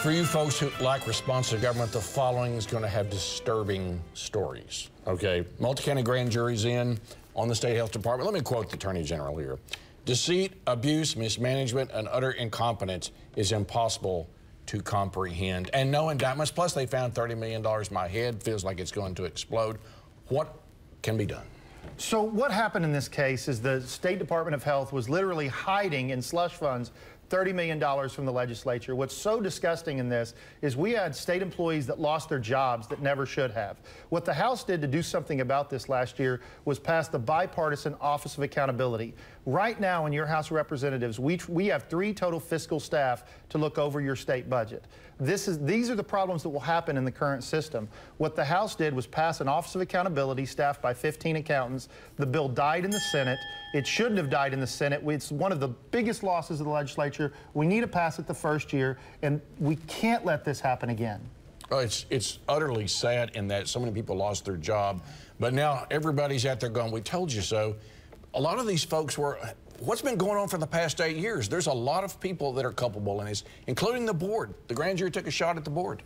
For you folks who like responsive government, the following is going to have disturbing stories. Okay, multi-county grand juries in on the state health department. Let me quote the Attorney General here. Deceit, abuse, mismanagement, and utter incompetence is impossible to comprehend. And no indictments. Plus, they found $30 million. My head feels like it's going to explode. What can be done? So what happened in this case is the State Department of Health was literally hiding in slush funds $30 million from the legislature. What's so disgusting in this is we had state employees that lost their jobs that never should have. What the House did to do something about this last year was pass the bipartisan Office of Accountability. Right now in your House of Representatives, we have 3 total fiscal staff to look over your state budget. These are the problems that will happen in the current system. What the House did was pass an Office of Accountability staffed by 15 accountants. The bill died in the Senate. It shouldn't have died in the Senate. It's one of the biggest losses of the legislature. We need to pass it the first year, and we can't let this happen again. Oh, it's utterly sad in that so many people lost their job, but now everybody's out there going, we told you so. A lot of these folks were, what's been going on for the past 8 years? There's a lot of people that are culpable in this, including the board. The grand jury took a shot at the board.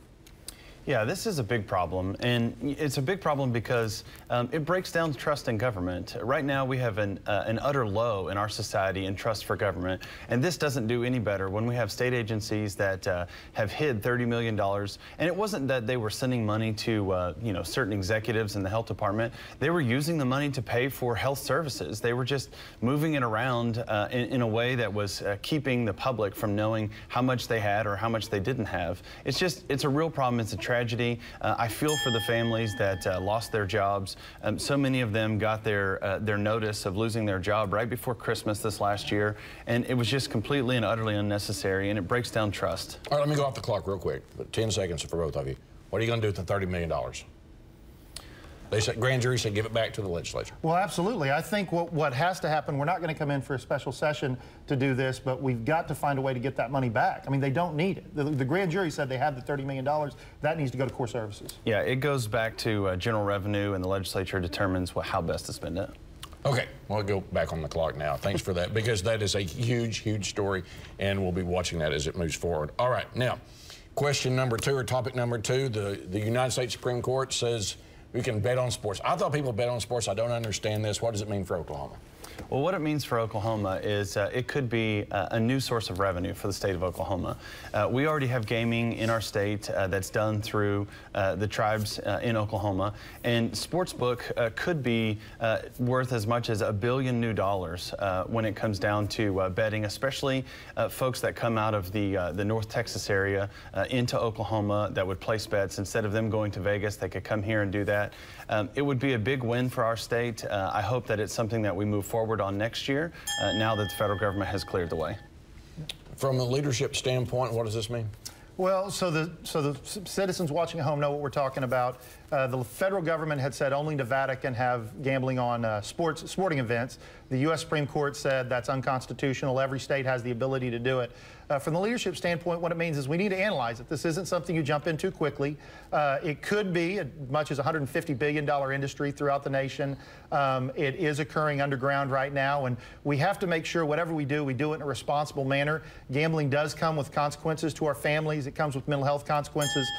Yeah, this is a big problem, and it's a big problem because it breaks down trust in government. Right now, we have an utter low in our society in trust for government, and this doesn't do any better when we have state agencies that have hid $30 million. And it wasn't that they were sending money to certain executives in the health department. They were using the money to pay for health services. They were just moving it around in a way that was keeping the public from knowing how much they had or how much they didn't have. It's a real problem. It's a tragedy. I feel for the families that lost their jobs. So many of them got their notice of losing their job right before Christmas this last year, and it was just completely and utterly unnecessary, and it breaks down trust. All right, let me go off the clock real quick, but 10 seconds for both of you. What are you going to do with the $30 million? They said, grand jury said give it back to the legislature. Well, absolutely. I think what has to happen, we're not going to come in for a special session to do this, but we've got to find a way to get that money back. I mean, they don't need it. The grand jury said they had the $30 million. That needs to go to core services. Yeah, it goes back to general revenue, and the legislature determines how best to spend it. Okay, we'll go back on the clock now. Thanks for that, because that is a huge, huge story, and we'll be watching that as it moves forward. All right, now, question number 2, or topic number 2, the United States Supreme Court says we can bet on sports. I thought people bet on sports. I don't understand this. What does it mean for Oklahoma? Well, what it means for Oklahoma is it could be a new source of revenue for the state of Oklahoma. We already have gaming in our state that's done through the tribes in Oklahoma, and sportsbook could be worth as much as $1 billion new when it comes down to betting, especially folks that come out of the North Texas area into Oklahoma that would place bets. Instead of them going to Vegas, they could come here and do that. It would be a big win for our state. I hope that it's something that we move forward on next year, now that the federal government has cleared the way. From a leadership standpoint, what does this mean? Well, so the citizens watching at home know what we're talking about. The federal government had said only Nevada can have gambling on sporting events. The U.S. Supreme Court said that's unconstitutional. Every state has the ability to do it. From the leadership standpoint, what it means is we need to analyze it. This isn't something you jump into quickly. It could be as much as a $150 billion industry throughout the nation. It is occurring underground right now, and we have to make sure whatever we do it in a responsible manner. Gambling does come with consequences to our families. It comes with mental health consequences.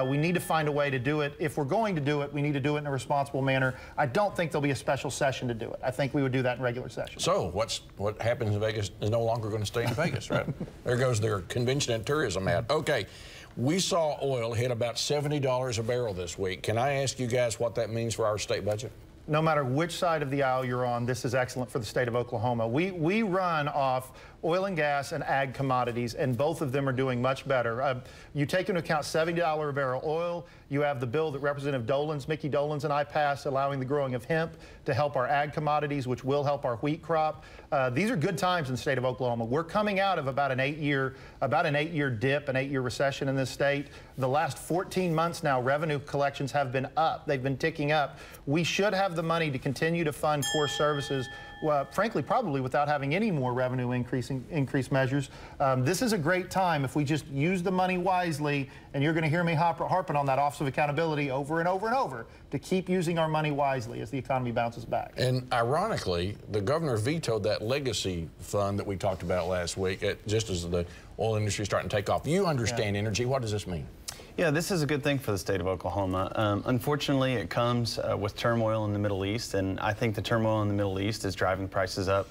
We need to find a way to do it. If we're going to do it, we need to do it in a responsible manner. I don't think there'll be a special session to do it. I think we would do that in regular session. So what happens in Vegas is no longer going to stay in Vegas, right? There goes their convention and tourism ad. Okay, we saw oil hit about $70 a barrel this week. Can I ask you guys what that means for our state budget? No matter which side of the aisle you're on, this is excellent for the state of Oklahoma. We run off oil and gas and ag commodities, and both of them are doing much better. You take into account $70 a barrel oil. You have the bill that Representative Mickey Dolenz and I passed, allowing the growing of hemp to help our ag commodities, which will help our wheat crop. These are good times in the state of Oklahoma. We're coming out of about an 8-year dip, an 8-year recession in this state. The last 14 months now, revenue collections have been up. They've been ticking up. We should have the money to continue to fund core services frankly, probably without having any more revenue increase measures. This is a great time if we just use the money wisely, and you're going to hear me harping on that Office of Accountability over and over and over, to keep using our money wisely as the economy bounces back. And ironically, the governor vetoed that legacy fund that we talked about last week, just as the oil industry is starting to take off. You understand energy. What does this mean? Yeah, this is a good thing for the state of Oklahoma. Unfortunately, it comes with turmoil in the Middle East, and I think the turmoil in the Middle East is driving prices up,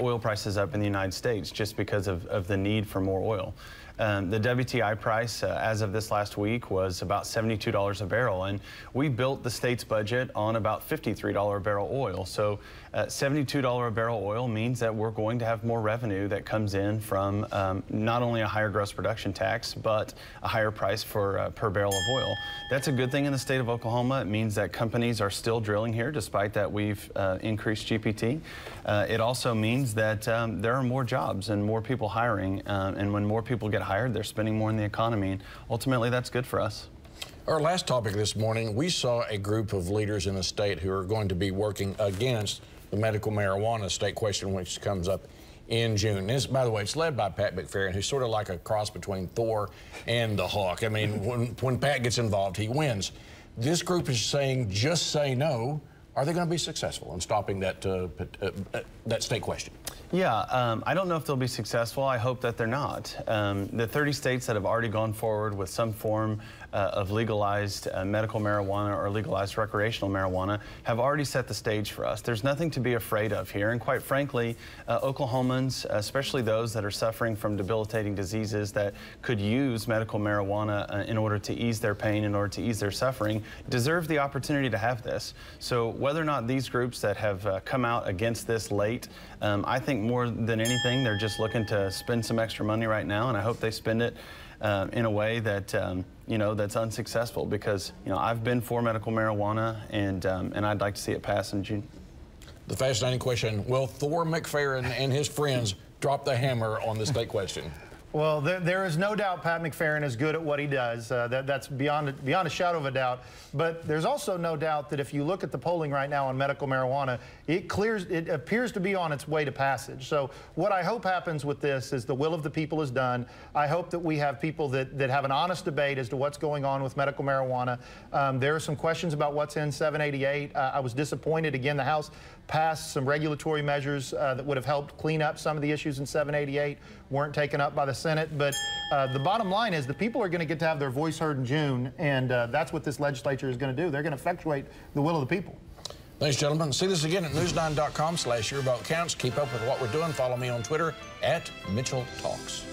oil prices up in the United States, just because of the need for more oil. The WTI price as of this last week was about $72 a barrel, and we built the state's budget on about $53 a barrel oil. So $72 a barrel oil means that we're going to have more revenue that comes in from not only a higher gross production tax, but a higher price for per barrel of oil. That's a good thing in the state of Oklahoma. It means that companies are still drilling here, despite that we've increased GPT. It also means that there are more jobs and more people hiring, and when more people get hired, they're spending more in the economy, and ultimately that's good for us. Our last topic this morning, we saw a group of leaders in the state who are going to be working against the medical marijuana state question, which comes up in June. This, by the way, it's led by Pat McFerrin, who's sort of like a cross between Thor and the Hawk. I mean, when Pat gets involved, he wins. This group is saying, just say no. Are they going to be successful in stopping that that state question? Yeah, I don't know if they'll be successful. I hope that they're not. The 30 states that have already gone forward with some form of legalized medical marijuana or legalized recreational marijuana have already set the stage for us. There's nothing to be afraid of here, and quite frankly, Oklahomans, especially those that are suffering from debilitating diseases that could use medical marijuana in order to ease their pain, in order to ease their suffering, deserve the opportunity to have this. So whether or not these groups that have come out against this late, I think more than anything, they're just looking to spend some extra money right now, and I hope they spend it in a way that you know, that's unsuccessful, because I've been for medical marijuana, and I'd like to see it pass in June. The fascinating question: will Thor McFerrin and his friends drop the hammer on the state question? Well, there is no doubt Pat McFerrin is good at what he does. That's beyond a shadow of a doubt. But there's also no doubt that if you look at the polling right now on medical marijuana, it appears to be on its way to passage. So what I hope happens with this is the will of the people is done. I hope that we have people that have an honest debate as to what's going on with medical marijuana. There are some questions about what's in 788. I was disappointed. Again, the House passed some regulatory measures that would have helped clean up some of the issues in 788, weren't taken up by the Senate. But the bottom line is the people are going to get to have their voice heard in June, and that's what this legislature is going to do. They're going to effectuate the will of the people. Thanks, gentlemen. See this again at news9.com/YourVoteCounts. Keep up with what we're doing. Follow me on Twitter @MitchellTalks.